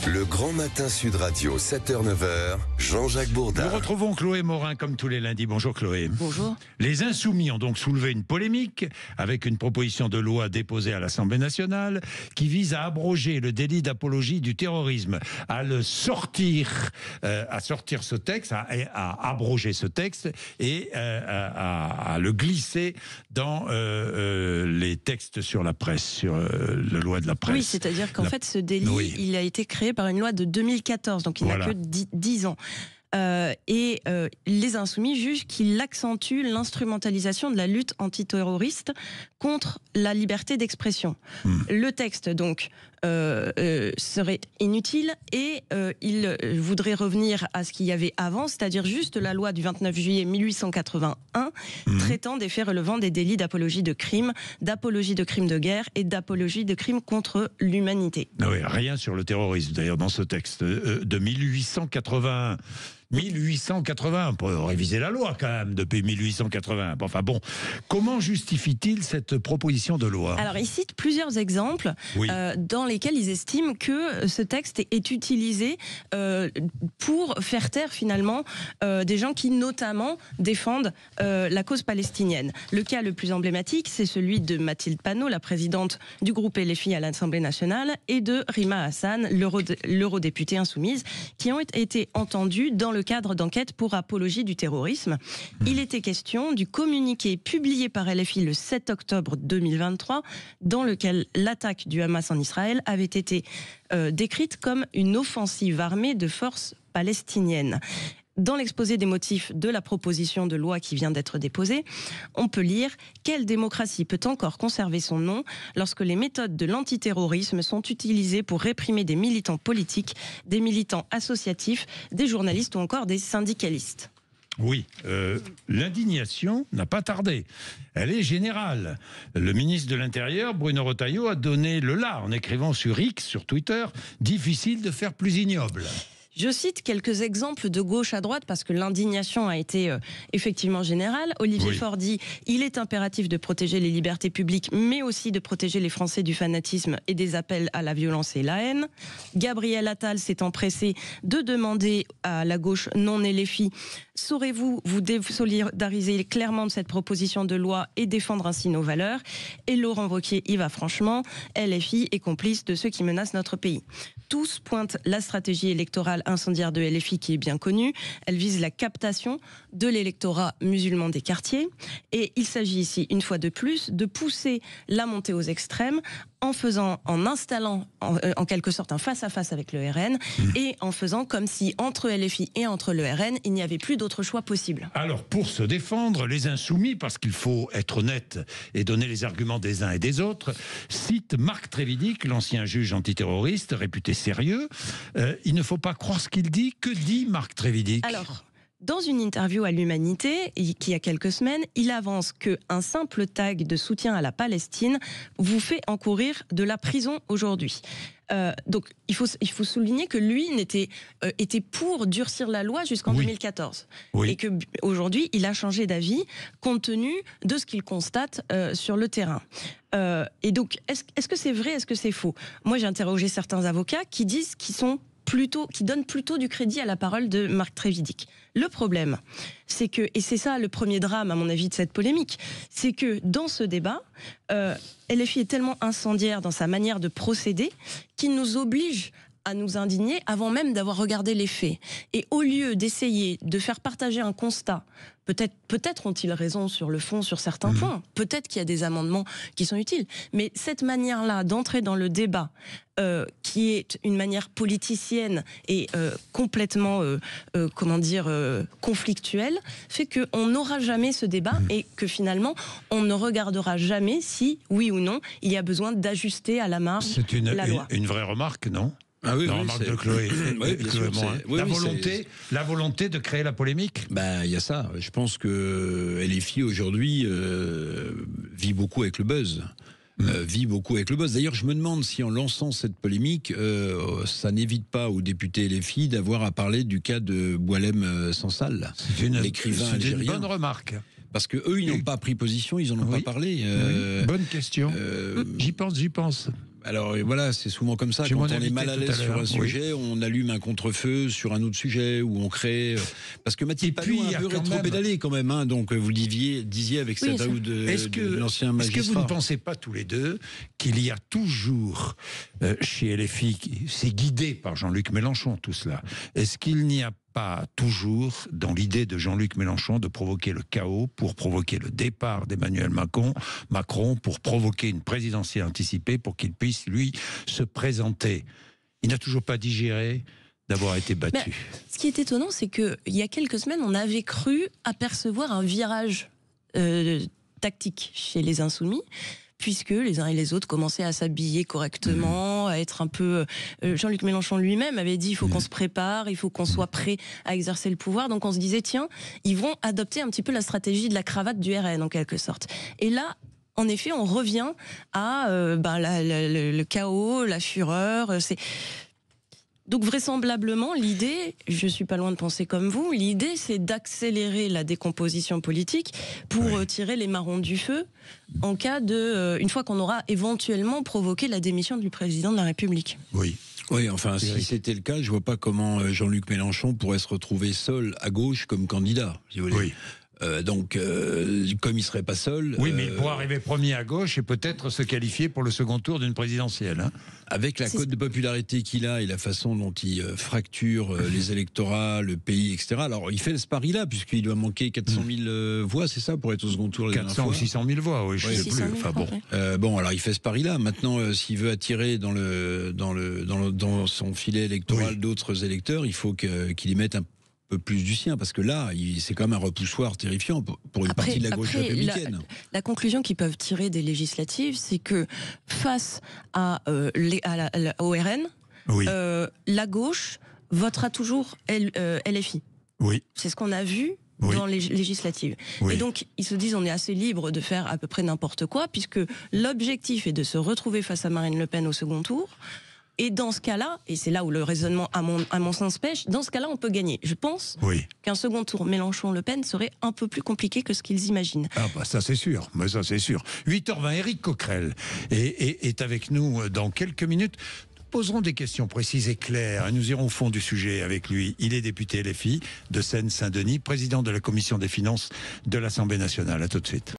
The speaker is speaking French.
Le Grand Matin Sud Radio, 7h-9h, Jean-Jacques Bourdin. Nous retrouvons Chloé Morin comme tous les lundis. Bonjour Chloé. Bonjour. Les Insoumis ont donc soulevé une polémique avec une proposition de loi déposée à l'Assemblée nationale qui vise à abroger le délit d'apologie du terrorisme, à sortir ce texte, à abroger ce texte et à le glisser dans les textes sur la presse, sur la loi de la presse. Oui, c'est-à-dire qu'en fait, ce délit, il a été créé par une loi de 2014, donc il n'a que 10 ans. Les Insoumis jugent qu'il accentue l'instrumentalisation de la lutte antiterroriste contre la liberté d'expression. Le texte, donc, serait inutile et il voudrait revenir à ce qu'il y avait avant, c'est-à-dire juste la loi du 29 juillet 1881 traitant des faits relevant des délits d'apologie de crimes de guerre et d'apologie de crimes contre l'humanité. Oui, rien sur le terrorisme, d'ailleurs, dans ce texte de 1881. 1880, on peut réviser la loi quand même depuis 1880. Enfin bon, comment justifie-t-il cette proposition de loi ? Alors ils citent plusieurs exemples dans lesquels ils estiment que ce texte est utilisé pour faire taire finalement des gens qui notamment défendent la cause palestinienne. Le cas le plus emblématique, c'est celui de Mathilde Panot, la présidente du groupe LFI à l'Assemblée nationale, et de Rima Hassan, l'eurodéputée insoumise, qui ont été entendus dans le cadre d'enquête pour apologie du terrorisme. Il était question du communiqué publié par LFI le 7 octobre 2023, dans lequel l'attaque du Hamas en Israël avait été décrite comme une offensive armée de forces palestiniennes. Dans l'exposé des motifs de la proposition de loi qui vient d'être déposée, on peut lire « Quelle démocratie peut encore conserver son nom lorsque les méthodes de l'antiterrorisme sont utilisées pour réprimer des militants politiques, des militants associatifs, des journalistes ou encore des syndicalistes ?» Oui, l'indignation n'a pas tardé. Elle est générale. Le ministre de l'Intérieur, Bruno Retailleau, a donné le là en écrivant sur X, sur Twitter, « Difficile de faire plus ignoble ». Je cite quelques exemples de gauche à droite parce que l'indignation a été effectivement générale. Olivier Faure dit « Il est impératif de protéger les libertés publiques, mais aussi de protéger les Français du fanatisme et des appels à la violence et la haine. » Gabriel Attal s'est empressé de demander à la gauche non LFI « Saurez-vous vous désolidariser clairement de cette proposition de loi et défendre ainsi nos valeurs ?» Et Laurent Wauquiez y va franchement. LFI est complice de ceux qui menacent notre pays. Tous pointent la stratégie électorale incendiaire de LFI qui est bien connue. Elle vise la captation de l'électorat musulman des quartiers. Et il s'agit ici, une fois de plus, de pousser la montée aux extrêmes en installant en quelque sorte un face-à-face avec le RN et en faisant comme si entre LFI et entre le RN, il n'y avait plus d'autre choix possible. Alors, pour se défendre, les Insoumis, parce qu'il faut être honnête et donner les arguments des uns et des autres, citent Marc Trévidic, l'ancien juge antiterroriste, réputé sérieux. Il ne faut pas croire ce qu'il dit. Que dit Marc Trévidic ? Alors, dans une interview à l'Humanité, qui y a quelques semaines, il avance qu'un simple tag de soutien à la Palestine vous fait encourir de la prison aujourd'hui. Donc il faut souligner que lui était pour durcir la loi jusqu'en 2014 et que aujourd'hui il a changé d'avis compte tenu de ce qu'il constate sur le terrain. Et donc est-ce que c'est vrai, est-ce que c'est faux ? Moi j'ai interrogé certains avocats qui disent qui donnent plutôt du crédit à la parole de Marc Trévidic. Le problème, c'est que, et c'est ça le premier drame à mon avis de cette polémique, c'est que dans ce débat, LFI est tellement incendiaire dans sa manière de procéder qu'il nous oblige à nous indigner avant même d'avoir regardé les faits. Et au lieu d'essayer de faire partager un constat, peut-être ont-ils raison sur le fond, sur certains points, peut-être qu'il y a des amendements qui sont utiles, mais cette manière-là d'entrer dans le débat, qui est une manière politicienne et complètement, conflictuelle, fait qu'on n'aura jamais ce débat et que finalement, on ne regardera jamais si, oui ou non, il y a besoin d'ajuster à la marge la loi. C'est une vraie remarque, non ? Ah oui, la remarque de Chloé. Oui, bien sûr, la volonté de créer la polémique. Il y a ça. Je pense que LFI aujourd'hui vit beaucoup avec le buzz. D'ailleurs, je me demande si en lançant cette polémique, ça n'évite pas aux députés LFI d'avoir à parler du cas de Boualem Sansal, l'écrivain algérien. C'est une bonne remarque. Parce que eux, ils n'ont pas pris position, ils en ont pas parlé. Bonne question. J'y pense. Alors voilà, c'est souvent comme ça. J'ai Quand mon on est invité mal à tout à l'aise sur l'heure, un sujet, on allume un contre-feu sur un autre sujet où on crée. Parce que Mathilde puis, Panot il y a a un peu quand rétro-pédalé quand même. Hein, donc vous le disiez avec Oui, cet ça. août de l'ancien Est-ce magistrat. que vous ne pensez pas tous les deux qu'il y a toujours chez LFI, c'est guidé par Jean-Luc Mélenchon tout cela, est-ce qu'il n'y a pas toujours dans l'idée de Jean-Luc Mélenchon de provoquer le chaos pour provoquer le départ d'Emmanuel Macron, pour provoquer une présidentielle anticipée pour qu'il puisse, lui, se présenter? Il n'a toujours pas digéré d'avoir été battu. Mais, ce qui est étonnant, c'est qu'il y a quelques semaines, on avait cru apercevoir un virage tactique chez les Insoumis, puisque les uns et les autres commençaient à s'habiller correctement, à être un peu... Jean-Luc Mélenchon lui-même avait dit il faut qu'on se prépare, il faut qu'on soit prêt à exercer le pouvoir. Donc on se disait, tiens, ils vont adopter un petit peu la stratégie de la cravate du RN, en quelque sorte. Et là, en effet, on revient à le chaos, la fureur. Donc vraisemblablement, l'idée, je suis pas loin de penser comme vous, l'idée c'est d'accélérer la décomposition politique pour tirer les marrons du feu en cas de... une fois qu'on aura éventuellement provoqué la démission du président de la République. Oui. Oui, enfin, si c'était le cas, je vois pas comment Jean-Luc Mélenchon pourrait se retrouver seul à gauche comme candidat, si vous voulez. Oui. Comme il serait pas seul... Oui, mais il pourrait arriver premier à gauche et peut-être se qualifier pour le second tour d'une présidentielle. Hein. Avec la cote de popularité qu'il a et la façon dont il fracture les électorats, le pays, etc. Alors, il fait ce pari-là, puisqu'il doit manquer 400 000 voix, c'est ça, pour être au second tour? 400 ou 600 000 voix, oui, je ne sais plus. Enfin, bon, alors il fait ce pari-là. Maintenant, s'il veut attirer dans son filet électoral d'autres électeurs, il faut qu'il y mette un peu plus du sien, parce que là, c'est quand même un repoussoir terrifiant pour une partie de la gauche républicaine. La conclusion qu'ils peuvent tirer des législatives, c'est que face au RN, la gauche votera toujours LFI. Oui. C'est ce qu'on a vu dans les législatives. Oui. Et donc, ils se disent, on est assez libre de faire à peu près n'importe quoi, puisque l'objectif est de se retrouver face à Marine Le Pen au second tour. Et dans ce cas-là, et c'est là où le raisonnement, à mon sens, pêche, dans ce cas-là, on peut gagner. Je pense qu'un second tour Mélenchon-Le Pen serait un peu plus compliqué que ce qu'ils imaginent. Ah bah ça c'est sûr, mais ça c'est sûr. 8h20, Éric Coquerel est avec nous dans quelques minutes. Nous poserons des questions précises et claires et nous irons au fond du sujet avec lui. Il est député LFI de Seine-Saint-Denis, président de la commission des finances de l'Assemblée nationale. À tout de suite.